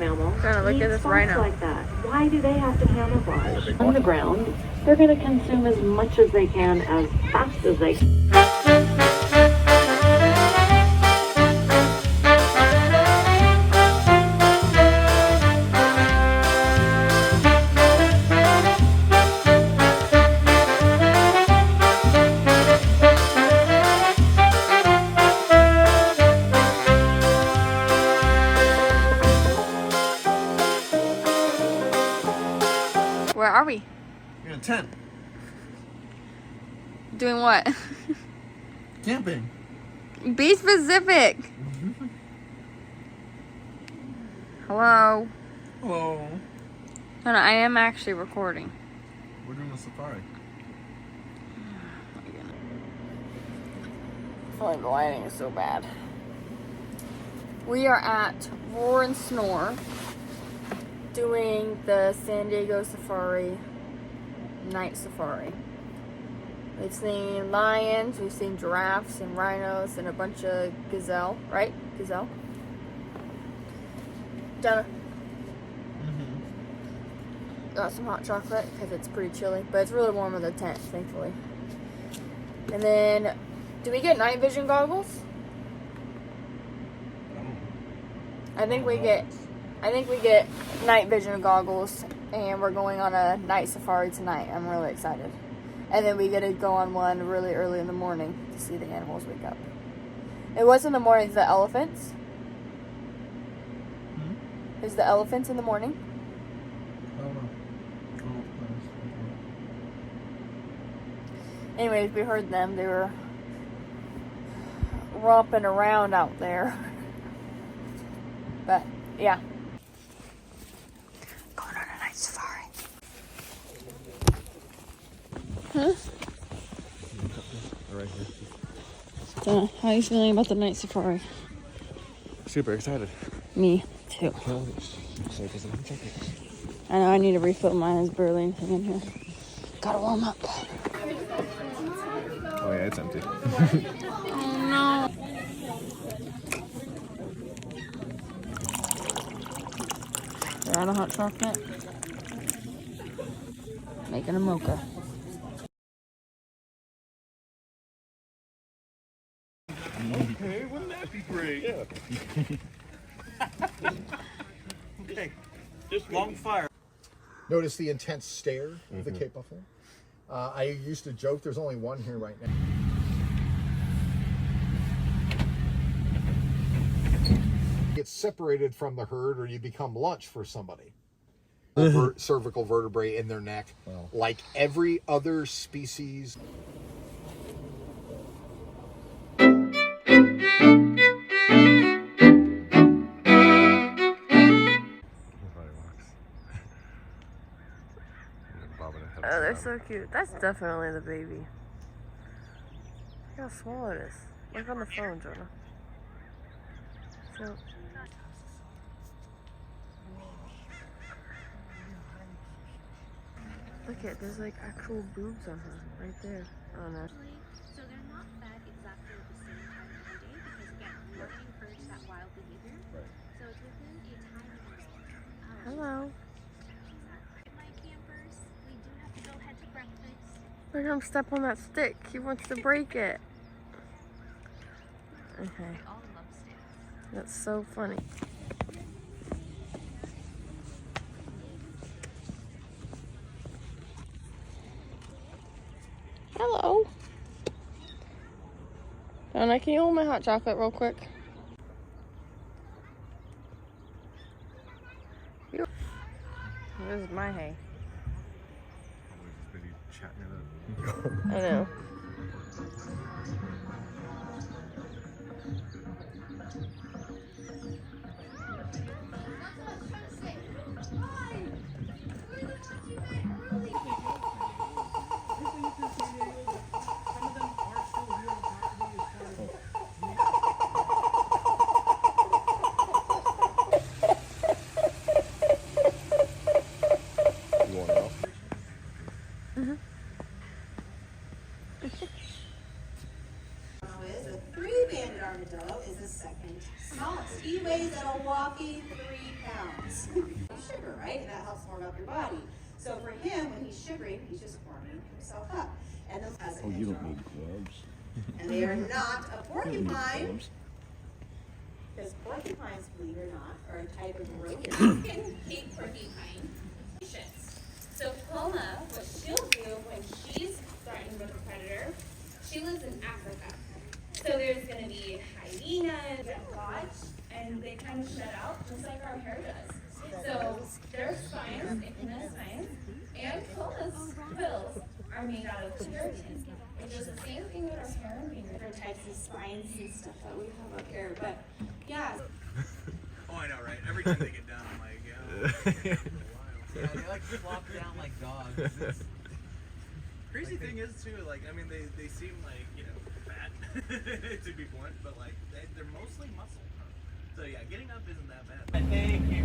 mammals look need at this spots rhino. like that. Why do they have to camouflage? On the ground, they're going to consume as much as they can as fast as they can. Where are we? In a tent. Doing what? Camping. Be specific. Hello. Hello. No, I am actually recording. We're doing a safari. I feel like the lighting is so bad. We are at Roar and Snore doing the San Diego Safari night safari. We've seen lions, we've seen giraffes and rhinos and a bunch of gazelle, right? Gazelle. Done. Got some hot chocolate because it's pretty chilly, but it's really warm in the tent, thankfully. And then, do we get night vision goggles? I think we get night vision goggles, and we're going on a night safari tonight. I'm really excited. And then we get to go on one really early in the morning to see the animals wake up. It was in the morning. The elephants. Is the elephants in the morning? I don't know. Anyways, we heard them. They were romping around out there. But, yeah. Going on a night safari. Huh? Right here. So, how are you feeling about the night safari? Super excited. Me, too. I know I need to refill mine. There's barely anything in here. Gotta warm up. Oh yeah, it's empty. Oh no. They're out of hot chocolate. Making a mocha. Okay, wouldn't that be great? Yeah. Okay, just long fire. Notice the intense stare of the Cape Buffalo. I used to joke there's only one here right now. Get separated from the herd or you become lunch for somebody. Cervical vertebrae in their neck, like every other species. Oh, they're so cute. That's definitely the baby. Look how small it is. Look on the phone, Jonah. So, look at, there's like actual boobs on her right there. Oh no. So they're not fed exactly at the same time every day because again, we want to encourage that wild behavior. Right. So it's within a time interval. Hello. My campers, we do have to go head to breakfast. Look at him step on that stick. He wants to break it. Okay. They all love sticks. That's so funny. Hello. Donna, can you hold my hot chocolate real quick? This is my hay. I know. weighs at a whopping 3 pounds. Sugar, right? And that helps warm up your body. So for him, when he's sugary, he's just warming himself up. And then as Oh, you don't need gloves. And they are not a porcupine. Because porcupines, believe it or not, are a type of rodent. Can hate porcupine. So Poma, what she'll do when she's threatened with a predator, she lives in Africa. So there's going to be hyenas that watch, and they kind of shut out, just like our hair does. So their spines, Bikinis spines, and Poma's quills are made out of keratin, which is the same thing with our hair and different types of spines and stuff that we have up here. But yeah. Oh, I know, right? Every time they get down, I'm like, yeah. Yeah, they like flop down like dogs. It's Crazy thing is too, like, I mean, they seem like, you know, fat, to be blunt, but like, they're mostly muscle. So yeah, getting up isn't that bad. thank you.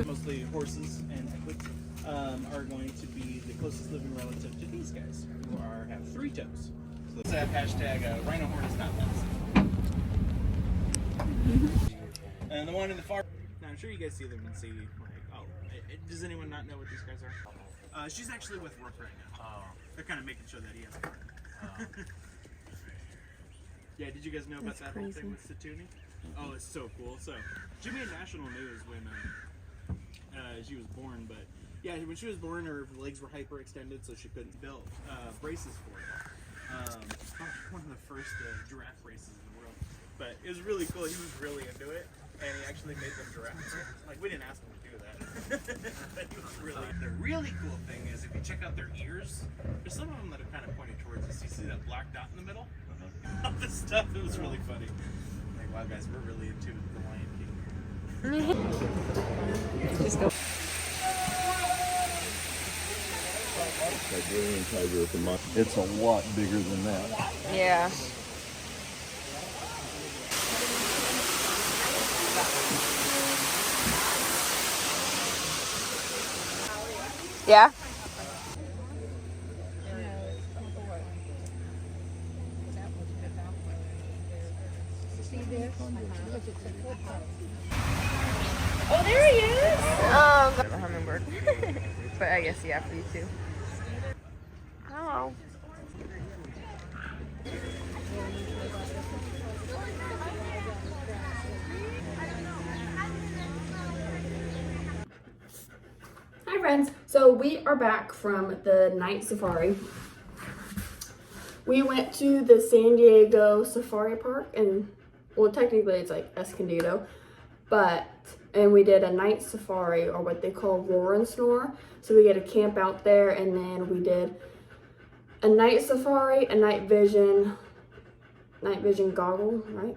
Mostly horses and equids are going to be the closest living relative to these guys, who have 3 toes. So let's have hashtag rhino horn is not last. And the one in the far. Now I'm sure you guys see them and see like, oh, does anyone not know what these guys are? She's actually with work right now. Oh. They're kind of making sure that he has work. Yeah, did you guys know about that whole thing with Satuni? Oh, it's so cool. So, she made national news when she was born, but yeah, when she was born, her legs were hyperextended, so she couldn't build braces for it. One of the first giraffe races in the world. But it was really cool. He was really into it, and he actually made them giraffes. Like, we didn't ask him to do that. But he was really. The really cool thing is, if you check out their ears, there's some of them that are kind of pointed towards us. You see that black dot in the middle? All this stuff, it was really funny. Like, wow, guys, we're really into the Lion King. Just go. Siberian tiger at the much. It's a lot bigger than that. Yeah. Yeah. Oh, there he is! A hummingbird. But I guess, yeah, for you too. Oh. Hi friends, so we are back from the night safari. We went to the San Diego Safari Park, and well, technically it's like Escondido, and we did a night safari, or what they call roar and snore. So we get to camp out there, and then we did a night safari, a night vision goggle, right?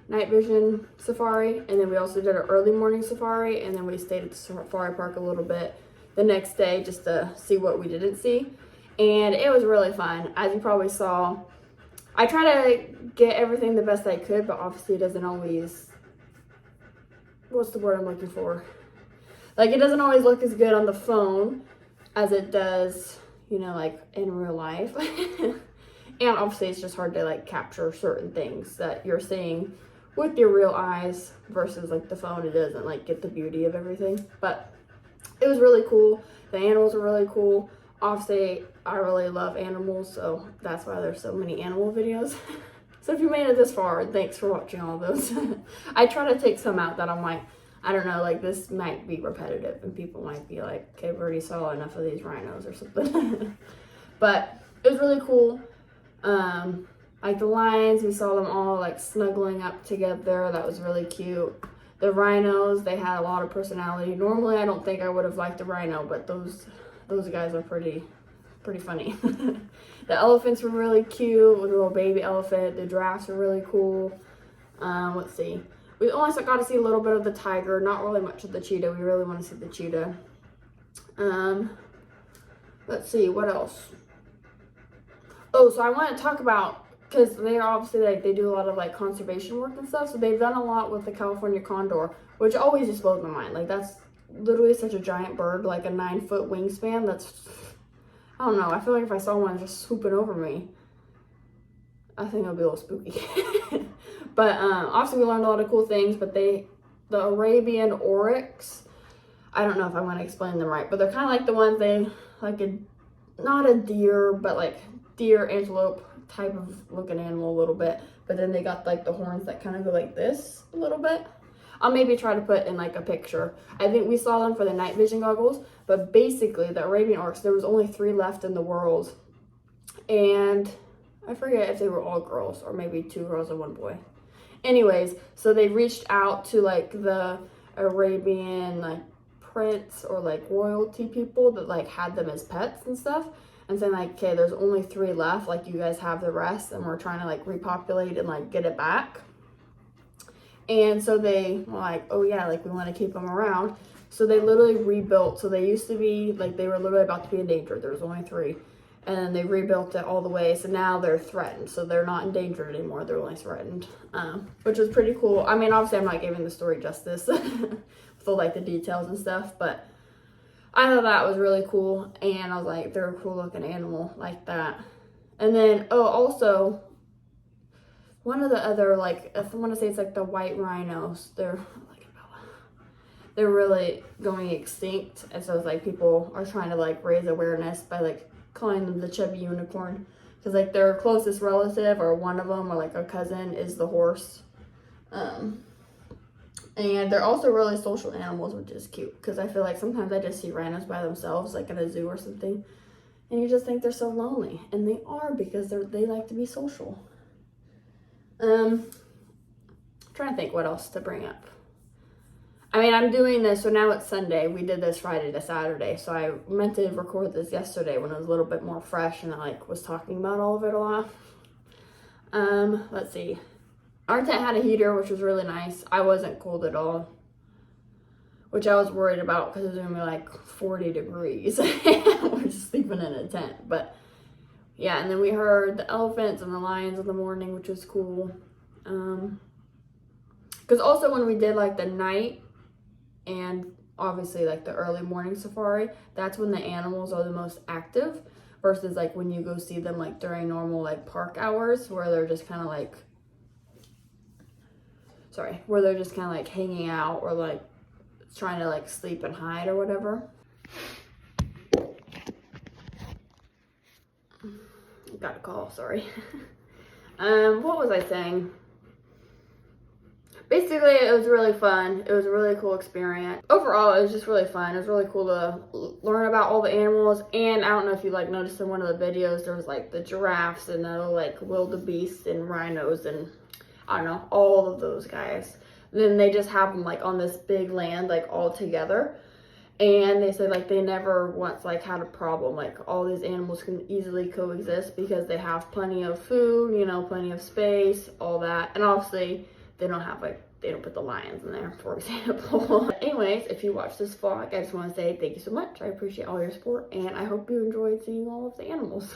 Night vision safari, and then we also did an early morning safari, and then we stayed at the safari park a little bit the next day just to see what we didn't see. And it was really fun. As you probably saw, I try to get everything the best I could, but obviously it doesn't always, what's the word I'm looking for? Like, it doesn't always look as good on the phone as it does, you know, like in real life. And obviously it's just hard to like capture certain things that you're seeing with your real eyes versus like the phone. It doesn't like get the beauty of everything, but it was really cool. The animals were really cool. Obviously I really love animals, so that's why there's so many animal videos. So if you made it this far, thanks for watching all those. I try to take some out that I'm like, I don't know, like this might be repetitive and people might be like, okay, we already saw enough of these rhinos or something. But it was really cool. Like the lions, we saw them all like snuggling up together. That was really cute. The rhinos, they had a lot of personality. Normally I don't think I would have liked a rhino, but those guys are pretty funny. The elephants were really cute with a little baby elephant. The giraffes were really cool. Let's see. We only got to see a little bit of the tiger, not really much of the cheetah. We really want to see the cheetah. Let's see, what else? Oh, so I want to talk about, because they are obviously like, they do a lot of like conservation work and stuff. So they've done a lot with the California condor, which always just blows my mind. Like that's literally such a giant bird, like a 9-foot wingspan. That's, I don't know. I feel like if I saw one just swooping over me, I think it would be a little spooky. But obviously we learned a lot of cool things, but the Arabian oryx, I don't know if I'm going to explain them right, but they're kind of like the ones not a deer, but like deer, antelope type of looking animal a little bit. But then they got like the horns that kind of go like this a little bit. I'll maybe try to put in like a picture. I think we saw them for the night vision goggles, but basically the Arabian oryx, there was only 3 left in the world. And I forget if they were all girls or maybe 2 girls and 1 boy. Anyways, so they reached out to like the Arabian like prince or like royalty people that like had them as pets and stuff, and saying like, okay, there's only 3 left, like you guys have the rest, and we're trying to like repopulate and like get it back. And so they were like, oh yeah, like we want to keep them around. So they literally rebuilt. So they used to be like, they were literally about to be endangered. There was only 3. And then they rebuilt it all the way. So now they're threatened. So they're not endangered anymore. They're only threatened, which is pretty cool. I mean, obviously I'm not giving the story justice with all like the details and stuff, but I thought that was really cool. And I was like, they're a cool looking animal like that. And then, oh, also one of the other, like, if I want to say it's like the white rhinos, they're really going extinct. And so it's like people are trying to like raise awareness by like calling them the chubby unicorn, because like their closest relative or one of them or like a cousin is the horse. And they're also really social animals, which is cute, because I feel like sometimes I just see rhinos by themselves like at a zoo or something, and you just think they're so lonely, and they are, because they like to be social. Trying to think what else to bring up. I mean, I'm doing this, so now it's Sunday. We did this Friday to Saturday, so I meant to record this yesterday when it was a little bit more fresh and I like was talking about all of it a lot. Let's see. Our tent had a heater, which was really nice. I wasn't cold at all, which I was worried about because it was gonna be like 40 degrees. We're just sleeping in a tent, but yeah. And then we heard the elephants and the lions in the morning, which was cool. Because also when we did like the night and obviously like the early morning safari, that's when the animals are the most active, versus like when you go see them like during normal like park hours, where they're just kind of like, where they're just kind of like hanging out or like trying to like sleep and hide or whatever. Got a call, sorry. What was I saying? Basically, it was really fun. It was a really cool experience. Overall, it was just really fun. It was really cool to learn about all the animals. And I don't know if you like noticed in one of the videos, there was like the giraffes and the like wildebeest and rhinos and I don't know, all of those guys. Then they just have them like on this big land, like all together. And they said like they never once like had a problem. Like all these animals can easily coexist because they have plenty of food, you know, plenty of space, all that. And obviously they don't have like, they don't put the lions in there, for example. Anyways, if you watch this vlog, I just want to say thank you so much. I appreciate all your support and I hope you enjoyed seeing all of the animals.